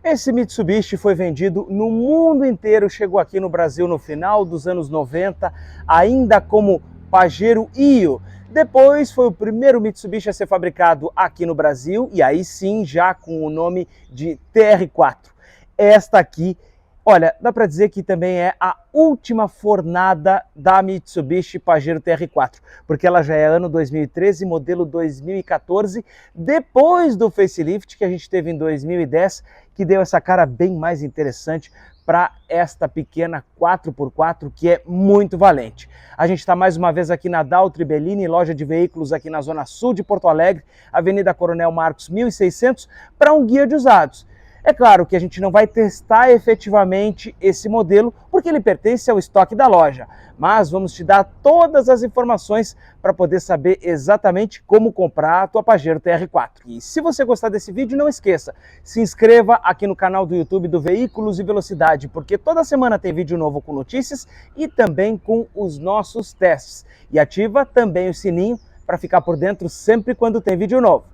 Esse Mitsubishi foi vendido no mundo inteiro, chegou aqui no Brasil no final dos anos 90, ainda como Pajero Io. Depois foi o primeiro Mitsubishi a ser fabricado aqui no Brasil, e aí sim já com o nome de TR4. Esta aqui, olha, dá para dizer que também é a última fornada da Mitsubishi Pajero TR4, porque ela já é ano 2013, modelo 2014, depois do facelift que a gente teve em 2010, que deu essa cara bem mais interessante para esta pequena 4x4 que é muito valente. A gente está mais uma vez aqui na Daltri Bellini, loja de veículos aqui na zona sul de Porto Alegre, Avenida Coronel Marcos 1600, para um guia de usados. É claro que a gente não vai testar efetivamente esse modelo, porque ele pertence ao estoque da loja, mas vamos te dar todas as informações para poder saber exatamente como comprar a tua Pajero TR4. E se você gostar desse vídeo, não esqueça, se inscreva aqui no canal do YouTube do Veículos e Velocidade, porque toda semana tem vídeo novo com notícias e também com os nossos testes. E ativa também o sininho para ficar por dentro sempre quando tem vídeo novo.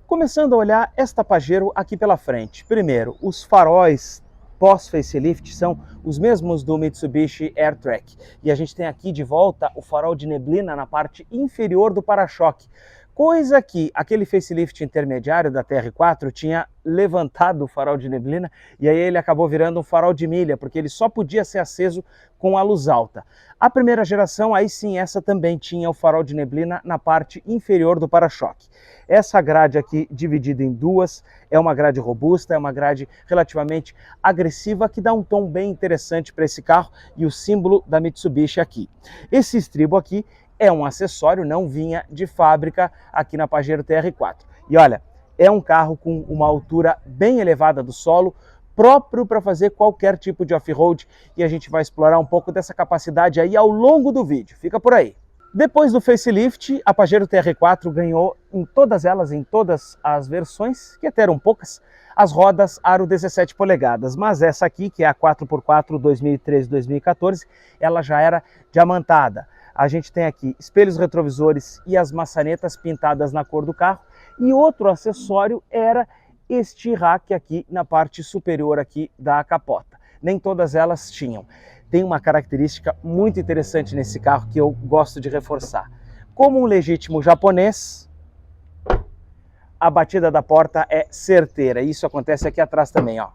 Começando a olhar esta Pajero aqui pela frente. Primeiro, os faróis pós-facelift são os mesmos do Mitsubishi AirTrack. E a gente tem aqui de volta o farol de neblina na parte inferior do para-choque. Coisa que aquele facelift intermediário da TR4 tinha levantado o farol de neblina e aí ele acabou virando um farol de milha, porque ele só podia ser aceso com a luz alta. A primeira geração, aí sim, essa também tinha o farol de neblina na parte inferior do para-choque. Essa grade aqui, dividida em duas, é uma grade robusta, é uma grade relativamente agressiva, que dá um tom bem interessante para esse carro e o símbolo da Mitsubishi aqui. Esse estribo aqui é um acessório, não vinha de fábrica aqui na Pajero TR4. E olha, é um carro com uma altura bem elevada do solo, próprio para fazer qualquer tipo de off-road, e a gente vai explorar um pouco dessa capacidade aí ao longo do vídeo. Fica por aí. Depois do facelift, a Pajero TR4 ganhou em todas elas, em todas as versões, que até eram poucas, as rodas aro 17 polegadas, mas essa aqui, que é a 4x4 2013-2014, ela já era diamantada. A gente tem aqui espelhos retrovisores e as maçanetas pintadas na cor do carro, e outro acessório era este rack aqui na parte superior aqui da capota. Nem todas elas tinham. Tem uma característica muito interessante nesse carro que eu gosto de reforçar. Como um legítimo japonês, a batida da porta é certeira. Isso acontece aqui atrás também, ó.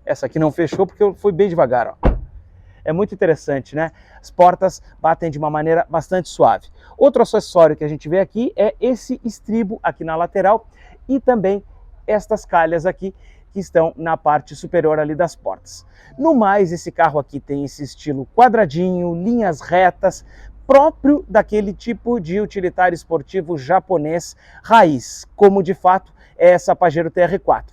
Essa aqui não fechou porque eu fui bem devagar, ó. É muito interessante, né? As portas batem de uma maneira bastante suave. Outro acessório que a gente vê aqui é esse estribo aqui na lateral e também estas calhas aqui que estão na parte superior ali das portas. No mais, esse carro aqui tem esse estilo quadradinho, linhas retas, próprio daquele tipo de utilitário esportivo japonês raiz, como de fato é essa Pajero TR4.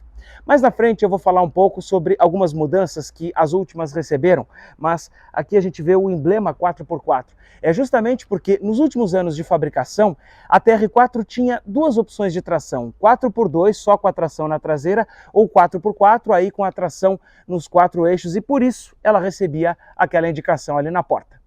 Mais na frente eu vou falar um pouco sobre algumas mudanças que as últimas receberam, mas aqui a gente vê o emblema 4x4. É justamente porque nos últimos anos de fabricação, a TR4 tinha duas opções de tração, 4x2 só com a tração na traseira ou 4x4 aí com a tração nos quatro eixos, e por isso ela recebia aquela indicação ali na porta.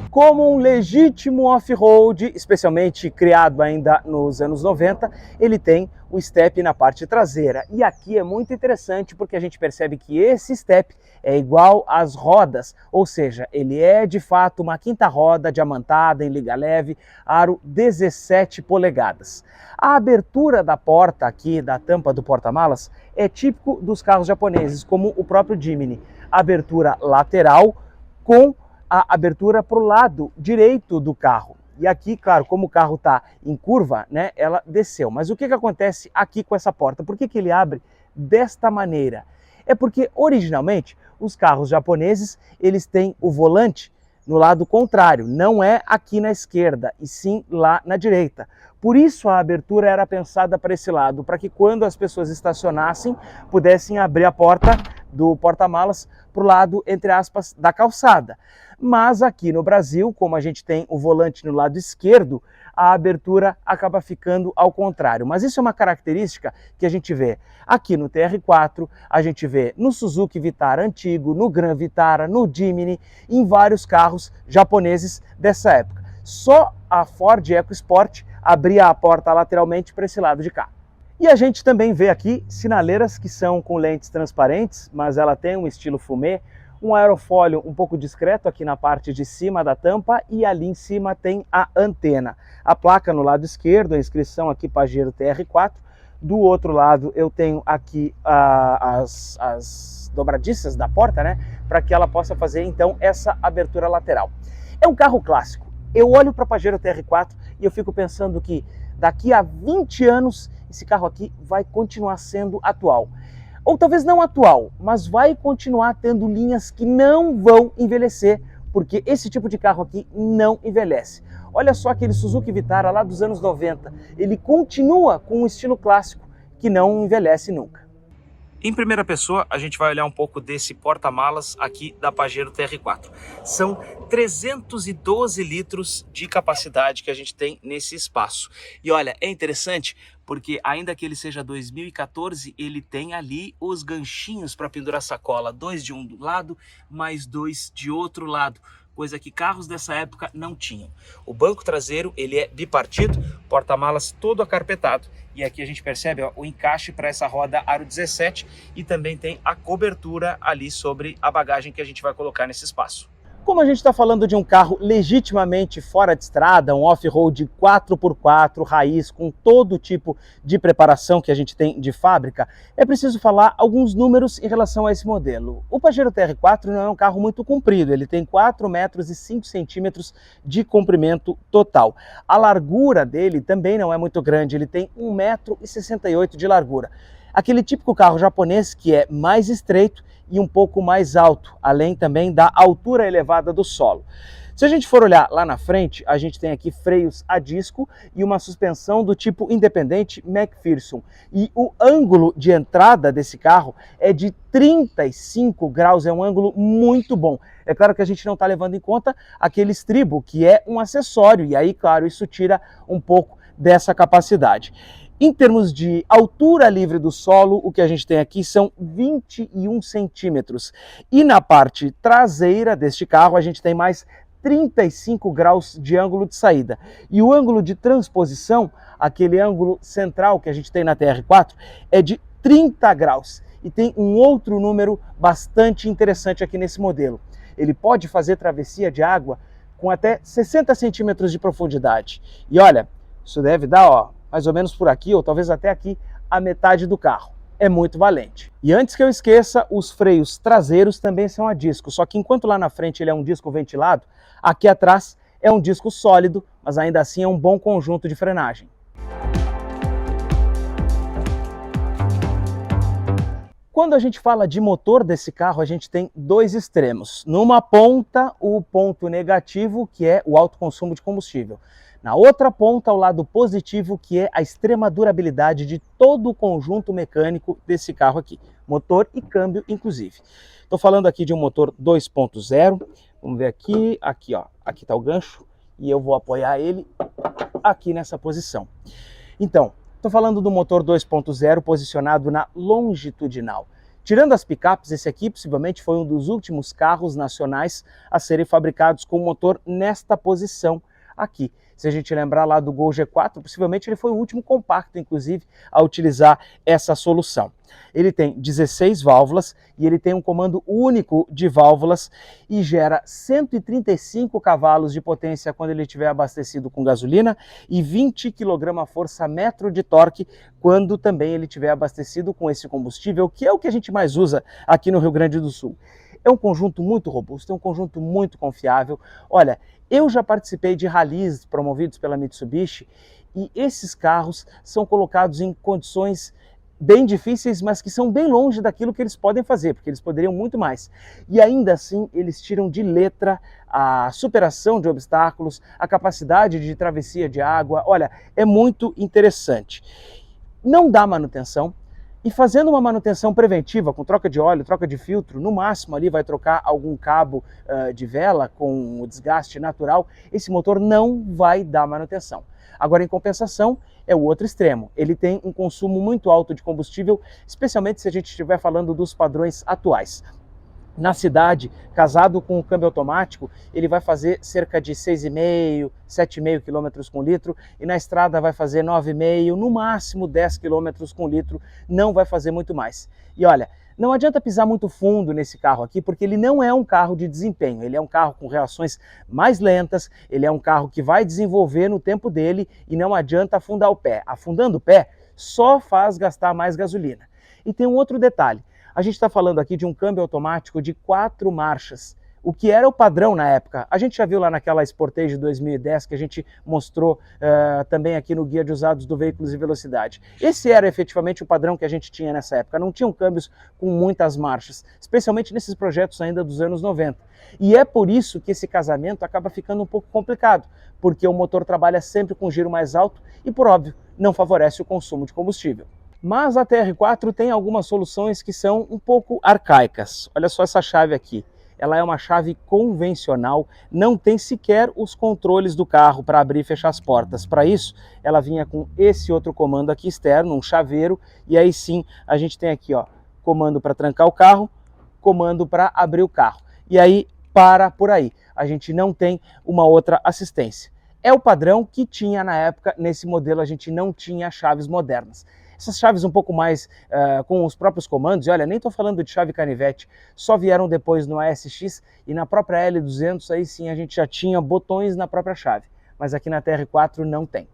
Como um legítimo off-road, especialmente criado ainda nos anos 90, ele tem o step na parte traseira. E aqui é muito interessante porque a gente percebe que esse step é igual às rodas, ou seja, ele é de fato uma quinta roda diamantada em liga leve, aro 17 polegadas. A abertura da porta aqui, da tampa do porta-malas, é típico dos carros japoneses, como o próprio Jimny. Abertura lateral com a abertura para o lado direito do carro. E aqui, claro, como o carro está em curva, né, ela desceu. Mas o que acontece aqui com essa porta? Por que ele abre desta maneira? É porque, originalmente, os carros japoneses, eles têm o volante no lado contrário, não é aqui na esquerda, e sim lá na direita. Por isso a abertura era pensada para esse lado, para que quando as pessoas estacionassem, pudessem abrir a porta do porta-malas para o lado, entre aspas, da calçada. Mas aqui no Brasil, como a gente tem o volante no lado esquerdo, a abertura acaba ficando ao contrário. Mas isso é uma característica que a gente vê aqui no TR4, a gente vê no Suzuki Vitara antigo, no Gran Vitara, no Jimny, em vários carros japoneses dessa época. Só a Ford EcoSport abria a porta lateralmente para esse lado de cá. E a gente também vê aqui sinaleiras que são com lentes transparentes, mas ela tem um estilo fumê, um aerofólio um pouco discreto aqui na parte de cima da tampa e ali em cima tem a antena. A placa no lado esquerdo, a inscrição aqui Pajero TR4. Do outro lado eu tenho aqui as dobradiças da porta, né, para que ela possa fazer então essa abertura lateral. É um carro clássico. Eu olho para a Pajero TR4 e eu fico pensando que daqui a 20 anos esse carro aqui vai continuar sendo atual. Ou talvez não atual, mas vai continuar tendo linhas que não vão envelhecer, porque esse tipo de carro aqui não envelhece. Olha só aquele Suzuki Vitara lá dos anos 90, ele continua com um estilo clássico que não envelhece nunca. Em primeira pessoa, a gente vai olhar um pouco desse porta-malas aqui da Pajero TR4. São 312 litros de capacidade que a gente tem nesse espaço. E olha, é interessante porque ainda que ele seja 2014, ele tem ali os ganchinhos para pendurar sacola. 2 de um lado, mais 2 de outro lado. Coisa que carros dessa época não tinham. O banco traseiro ele é bipartido, porta-malas todo acarpetado. E aqui a gente percebe ó, o encaixe para essa roda aro 17 e também tem a cobertura ali sobre a bagagem que a gente vai colocar nesse espaço. Como a gente está falando de um carro legitimamente fora de estrada, um off-road 4x4, raiz, com todo tipo de preparação que a gente tem de fábrica, é preciso falar alguns números em relação a esse modelo. O Pajero TR4 não é um carro muito comprido, ele tem 4 metros e 5 centímetros de comprimento total. A largura dele também não é muito grande, ele tem 1,68 m de largura. Aquele típico carro japonês que é mais estreito e um pouco mais alto, além também da altura elevada do solo. Se a gente for olhar lá na frente, a gente tem aqui freios a disco e uma suspensão do tipo independente McPherson. E o ângulo de entrada desse carro é de 35 graus, é um ângulo muito bom. É claro que a gente não está levando em conta aquele estribo, que é um acessório, e aí, claro, isso tira um pouco dessa capacidade. Em termos de altura livre do solo, o que a gente tem aqui são 21 centímetros. E na parte traseira deste carro, a gente tem mais 35 graus de ângulo de saída. E o ângulo de transposição, aquele ângulo central que a gente tem na TR4, é de 30 graus. E tem um outro número bastante interessante aqui nesse modelo. Ele pode fazer travessia de água com até 60 centímetros de profundidade. E olha, isso deve dar, ó, mais ou menos por aqui, ou talvez até aqui, a metade do carro. É muito valente. E antes que eu esqueça, os freios traseiros também são a disco, só que enquanto lá na frente ele é um disco ventilado, aqui atrás é um disco sólido, mas ainda assim é um bom conjunto de frenagem. Quando a gente fala de motor desse carro, a gente tem dois extremos. Numa ponta, o ponto negativo, que é o alto consumo de combustível. Na outra ponta, o lado positivo, que é a extrema durabilidade de todo o conjunto mecânico desse carro aqui. Motor e câmbio, inclusive. Estou falando aqui de um motor 2.0. Vamos ver aqui, ó. Aqui está o gancho e eu vou apoiar ele aqui nessa posição. Então, estou falando do motor 2.0 posicionado na longitudinal. Tirando as picapes, esse aqui possivelmente foi um dos últimos carros nacionais a serem fabricados com motor nesta posição aqui. Se a gente lembrar lá do Gol G4, possivelmente ele foi o último compacto, inclusive, a utilizar essa solução. Ele tem 16 válvulas e ele tem um comando único de válvulas e gera 135 cavalos de potência quando ele estiver abastecido com gasolina e 20 kgfm de torque quando também ele estiver abastecido com esse combustível, que é o que a gente mais usa aqui no Rio Grande do Sul. É um conjunto muito robusto, é um conjunto muito confiável. Olha, eu já participei de rallies promovidos pela Mitsubishi e esses carros são colocados em condições bem difíceis, mas que são bem longe daquilo que eles podem fazer, porque eles poderiam muito mais. E ainda assim, eles tiram de letra a superação de obstáculos, a capacidade de travessia de água. Olha, é muito interessante. Não dá manutenção. E fazendo uma manutenção preventiva, com troca de óleo, troca de filtro, no máximo ali vai trocar algum cabo de vela com o desgaste natural, esse motor não vai dar manutenção. Agora, em compensação, é o outro extremo. Ele tem um consumo muito alto de combustível, especialmente se a gente estiver falando dos padrões atuais. Na cidade, casado com o câmbio automático, ele vai fazer cerca de 6,5, 7,5 km com litro, e na estrada vai fazer 9,5, no máximo 10 km com litro, não vai fazer muito mais. E olha, não adianta pisar muito fundo nesse carro aqui, porque ele não é um carro de desempenho, ele é um carro com reações mais lentas, ele é um carro que vai desenvolver no tempo dele e não adianta afundar o pé. Afundando o pé só faz gastar mais gasolina. E tem um outro detalhe. A gente está falando aqui de um câmbio automático de 4 marchas, o que era o padrão na época. A gente já viu lá naquela Sportage 2010 que a gente mostrou também aqui no Guia de Usados do Veículos e Velocidade. Esse era efetivamente o padrão que a gente tinha nessa época. Não tinham câmbios com muitas marchas, especialmente nesses projetos ainda dos anos 90. E é por isso que esse casamento acaba ficando um pouco complicado, porque o motor trabalha sempre com giro mais alto e, por óbvio, não favorece o consumo de combustível. Mas a TR4 tem algumas soluções que são um pouco arcaicas. Olha só essa chave aqui. Ela é uma chave convencional, não tem sequer os controles do carro para abrir e fechar as portas. Para isso, ela vinha com esse outro comando aqui externo, um chaveiro, e aí sim a gente tem aqui, ó, comando para trancar o carro, comando para abrir o carro. E aí para por aí. A gente não tem uma outra assistência. É o padrão que tinha na época, nesse modelo a gente não tinha chaves modernas. Essas chaves um pouco mais com os próprios comandos, e olha, nem estou falando de chave canivete, só vieram depois no ASX e na própria L200, aí sim a gente já tinha botões na própria chave, mas aqui na TR4 não tem.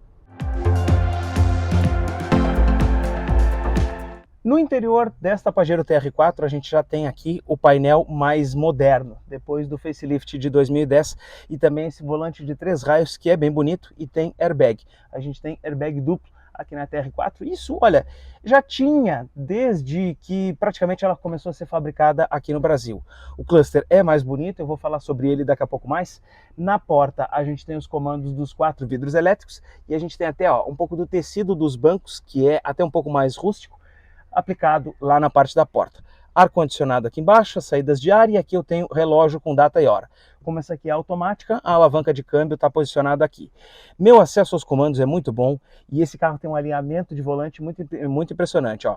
No interior desta Pajero TR4 a gente já tem aqui o painel mais moderno, depois do facelift de 2010, e também esse volante de 3 raios que é bem bonito e tem airbag. A gente tem airbag duplo aqui na TR4. Isso, olha, já tinha desde que praticamente ela começou a ser fabricada aqui no Brasil. O cluster é mais bonito, eu vou falar sobre ele daqui a pouco mais. Na porta a gente tem os comandos dos 4 vidros elétricos e a gente tem até um pouco do tecido dos bancos, que é até um pouco mais rústico, aplicado lá na parte da porta. Ar-condicionado aqui embaixo, as saídas de ar, e aqui eu tenho relógio com data e hora. Como essa aqui é automática, a alavanca de câmbio está posicionada aqui. Meu acesso aos comandos é muito bom e esse carro tem um alinhamento de volante muito impressionante. Ó.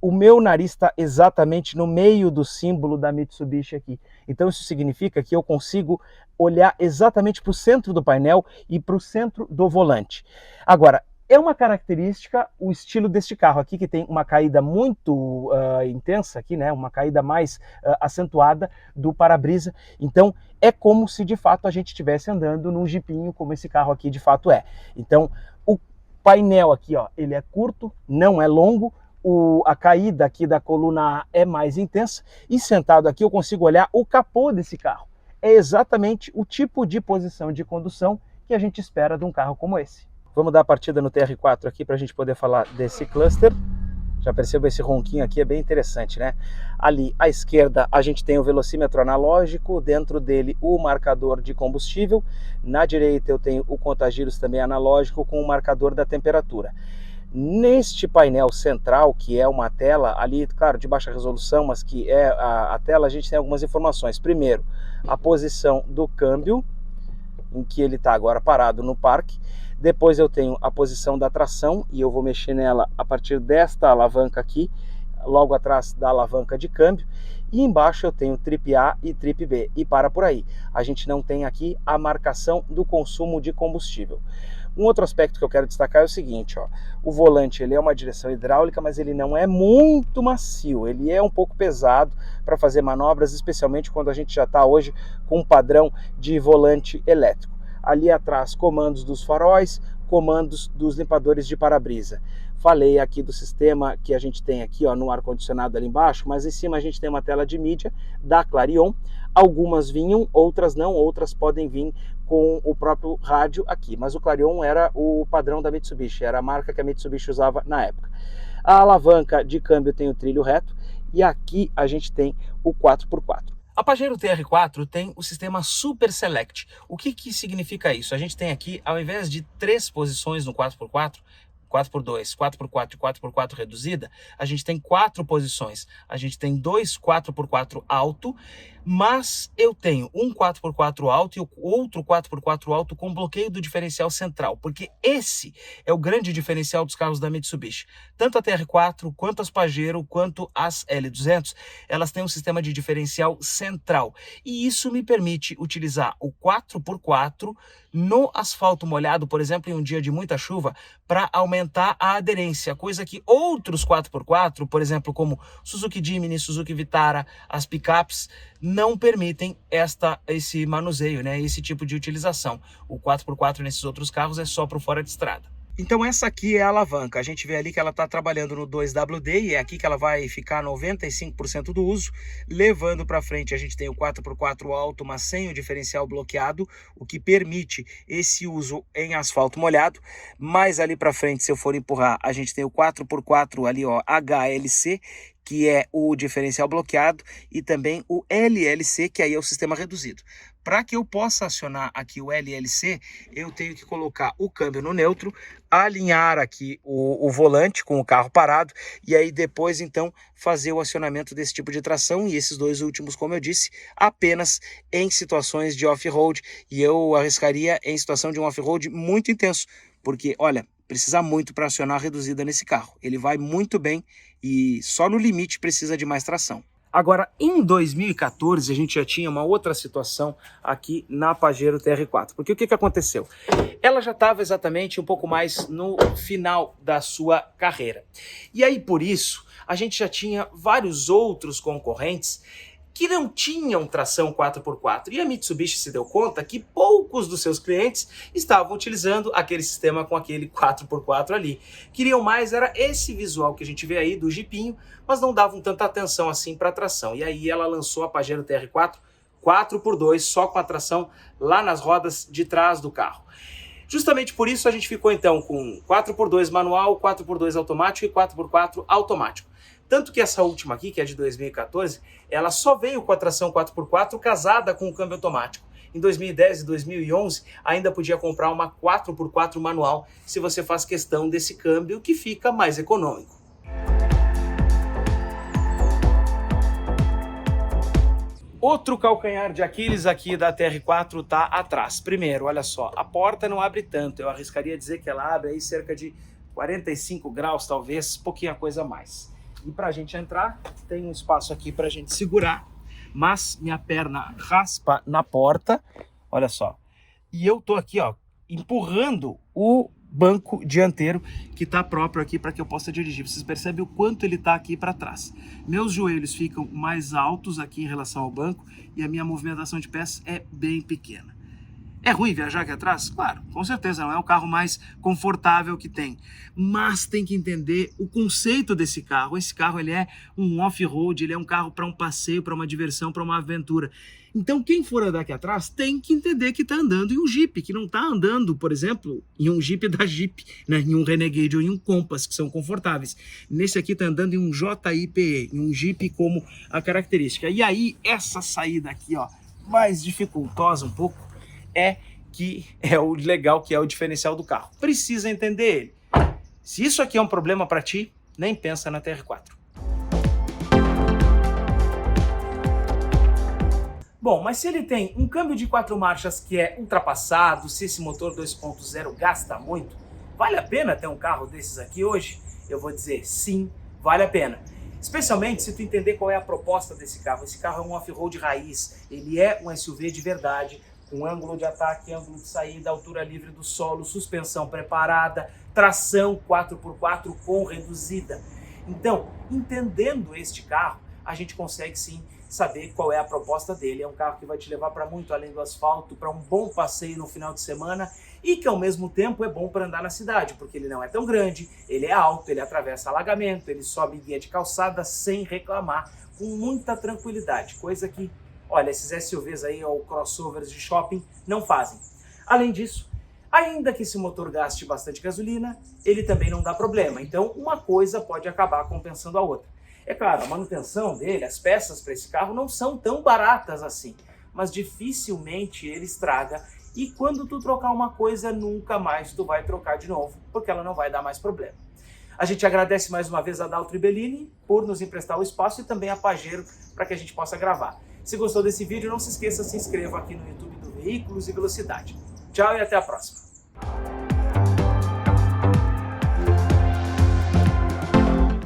O meu nariz está exatamente no meio do símbolo da Mitsubishi aqui. Então isso significa que eu consigo olhar exatamente para o centro do painel e para o centro do volante. Agora, é uma característica o estilo deste carro aqui, que tem uma caída muito intensa aqui, né? Uma caída mais acentuada do para-brisa. Então é como se de fato a gente estivesse andando num jipinho, como esse carro aqui de fato é. Então o painel aqui, ó, ele é curto, não é longo. A caída aqui da coluna A é mais intensa, e sentado aqui eu consigo olhar o capô desse carro. É exatamente o tipo de posição de condução que a gente espera de um carro como esse. Vamos dar a partida no TR4 aqui para a gente poder falar desse cluster. Já percebo esse ronquinho aqui, é bem interessante, né? Ali à esquerda a gente tem o velocímetro analógico, dentro dele o marcador de combustível. Na direita eu tenho o contagiros também analógico com o marcador da temperatura. Neste painel central, que é uma tela ali, claro, de baixa resolução, mas que é a tela, a gente tem algumas informações. Primeiro, a posição do câmbio, em que ele está agora parado no parque. Depois eu tenho a posição da tração e eu vou mexer nela a partir desta alavanca aqui, logo atrás da alavanca de câmbio. E embaixo eu tenho trip A e trip B, e para por aí. A gente não tem aqui a marcação do consumo de combustível. Um outro aspecto que eu quero destacar é o seguinte, ó, o volante ele é uma direção hidráulica, mas ele não é muito macio, ele é um pouco pesado para fazer manobras, especialmente quando a gente já está hoje com um padrão de volante elétrico. Ali atrás, comandos dos faróis, comandos dos limpadores de para-brisa. Falei aqui do sistema que a gente tem aqui, ó, no ar-condicionado ali embaixo, mas em cima a gente tem uma tela de mídia da Clarion. Algumas vinham, outras não, outras podem vir com o próprio rádio aqui. Mas o Clarion era o padrão da Mitsubishi, era a marca que a Mitsubishi usava na época. A alavanca de câmbio tem o trilho reto e aqui a gente tem o 4x4. A Pajero TR4 tem o sistema Super Select. O que significa isso? A gente tem aqui, ao invés de 3 posições no 4x4, 4x2, 4x4 e 4x4 reduzida, a gente tem 4 posições. A gente tem 2 4x4 alto, mas eu tenho um 4x4 alto e outro 4x4 alto com bloqueio do diferencial central, porque esse é o grande diferencial dos carros da Mitsubishi. Tanto a TR4, quanto as Pajero, quanto as L200, elas têm um sistema de diferencial central. E isso me permite utilizar o 4x4 no asfalto molhado, por exemplo, em um dia de muita chuva, para aumentar a aderência, coisa que outros 4x4, por exemplo, como Suzuki Jimny, Suzuki Vitara, as picapes, não permitem esse manuseio, né? Esse tipo de utilização. O 4x4 nesses outros carros é só para o fora de estrada. Então essa aqui é a alavanca, a gente vê ali que ela está trabalhando no 2WD e é aqui que ela vai ficar 95% do uso. Levando para frente a gente tem o 4x4 alto, mas sem o diferencial bloqueado, o que permite esse uso em asfalto molhado. Mais ali para frente, se eu for empurrar, a gente tem o 4x4 ali, ó, HLC, que é o diferencial bloqueado, e também o LLC, que aí é o sistema reduzido. Para que eu possa acionar aqui o LLC, eu tenho que colocar o câmbio no neutro, alinhar aqui o volante com o carro parado, e aí depois então fazer o acionamento desse tipo de tração, e esses dois últimos, como eu disse, apenas em situações de off-road, e eu arriscaria em situação de um off-road muito intenso, porque, olha, precisa muito para acionar a reduzida nesse carro. Ele vai muito bem e só no limite precisa de mais tração. Agora, em 2014, a gente já tinha uma outra situação aqui na Pajero TR4. Porque o que aconteceu? Ela já estava exatamente um pouco mais no final da sua carreira. E aí, por isso, a gente já tinha vários outros concorrentes que não tinham tração 4x4. E a Mitsubishi se deu conta que poucos dos seus clientes estavam utilizando aquele sistema com aquele 4x4 ali. Queriam mais, era esse visual que a gente vê aí do Jeepinho, mas não davam tanta atenção assim para a tração. E aí ela lançou a Pajero TR4 4x2, só com a tração lá nas rodas de trás do carro. Justamente por isso a gente ficou então com 4x2 manual, 4x2 automático e 4x4 automático. Tanto que essa última aqui, que é de 2014, ela só veio com a tração 4x4 casada com o câmbio automático. Em 2010 e 2011, ainda podia comprar uma 4x4 manual, se você faz questão desse câmbio que fica mais econômico. Outro calcanhar de Aquiles aqui da TR4 está atrás. Primeiro, olha só, a porta não abre tanto, eu arriscaria dizer que ela abre aí cerca de 45 graus, talvez, pouquinha coisa a mais. E para a gente entrar, tem um espaço aqui para a gente segurar, mas minha perna raspa na porta, olha só. E eu tô aqui, ó, empurrando o banco dianteiro que está próprio aqui para que eu possa dirigir. Vocês percebem o quanto ele está aqui para trás. Meus joelhos ficam mais altos aqui em relação ao banco e a minha movimentação de pés é bem pequena. É ruim viajar aqui atrás? Claro, com certeza, não é o carro mais confortável que tem. Mas tem que entender o conceito desse carro. Esse carro ele é um off-road, ele é um carro para um passeio, para uma diversão, para uma aventura. Então quem for andar aqui atrás tem que entender que está andando em um Jeep, que não está andando, por exemplo, em um Jeep da Jeep, né? Em um Renegade ou em um Compass, que são confortáveis. Nesse aqui está andando em um JIPE, em um Jeep como a característica. E aí essa saída aqui, ó, mais dificultosa um pouco, que é o legal, que é o diferencial do carro. Precisa entender ele. Se isso aqui é um problema para ti, nem pensa na TR4. Bom, mas se ele tem um câmbio de 4 marchas que é ultrapassado, se esse motor 2.0 gasta muito, vale a pena ter um carro desses aqui hoje? Eu vou dizer sim, vale a pena. Especialmente se tu entender qual é a proposta desse carro. Esse carro é um off-road raiz, ele é um SUV de verdade, com ângulo de ataque, ângulo de saída, altura livre do solo, suspensão preparada, tração 4x4 com reduzida. Então, entendendo este carro, a gente consegue sim saber qual é a proposta dele. É um carro que vai te levar para muito além do asfalto, para um bom passeio no final de semana e que ao mesmo tempo é bom para andar na cidade, porque ele não é tão grande, ele é alto, ele atravessa alagamento, ele sobe guia de calçada sem reclamar, com muita tranquilidade, coisa que, olha, esses SUVs aí ou crossovers de shopping não fazem. Além disso, ainda que esse motor gaste bastante gasolina, ele também não dá problema. Então, uma coisa pode acabar compensando a outra. É claro, a manutenção dele, as peças para esse carro não são tão baratas assim, mas dificilmente ele estraga e quando tu trocar uma coisa, nunca mais tu vai trocar de novo, porque ela não vai dar mais problema. A gente agradece mais uma vez a Daltro e Bellini por nos emprestar o espaço e também a Pajero para que a gente possa gravar. Se gostou desse vídeo, não se esqueça, se inscreva aqui no YouTube do Veículos e Velocidade. Tchau e até a próxima.